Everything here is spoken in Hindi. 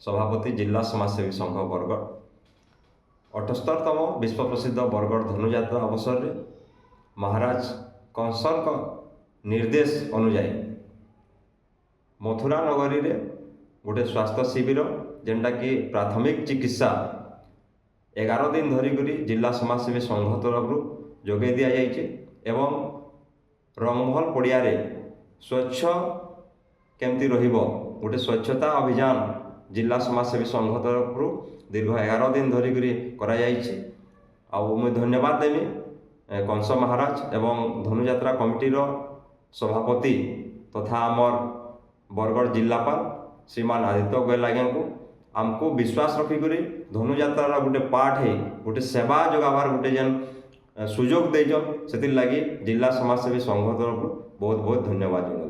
सभापति जिला समाजसेवी संघ बरगढ़ 78तम विश्व प्रसिद्ध बरगढ़ धनुजात्रा अवसर में महाराज कंसर निर्देश अनुजाई मथुरा नगरी रे गोटे स्वास्थ्य शिविर जेनटा कि प्राथमिक चिकित्सा 11 दिन धरिकी जिला समाजसेवी संघ तरफ जोगे दि जाइए एवं रंगमहल पड़िया स्वच्छ केमती रहिबो गोटे स्वच्छता अभियान जिला समाजसेवी संघ तरफ दीर्घ 11 दिन धरिकी करा जाइए। मुझे धन्यवाद देवी कंस महाराज एवं धनुजात्रा कमिटीर सभापति तथा आमर बरगढ़ जिलापाल श्रीमान आदित्य गोयल आज्ञा को आमको विश्वास रखिक धनुजात्रा गोटे पार्ट है गोटे सेवा जोगाबार गोटे जेन सुजोग देजन से लगी जिला समाजसेवी संघ तरफ बहुत बहुत धन्यवाद।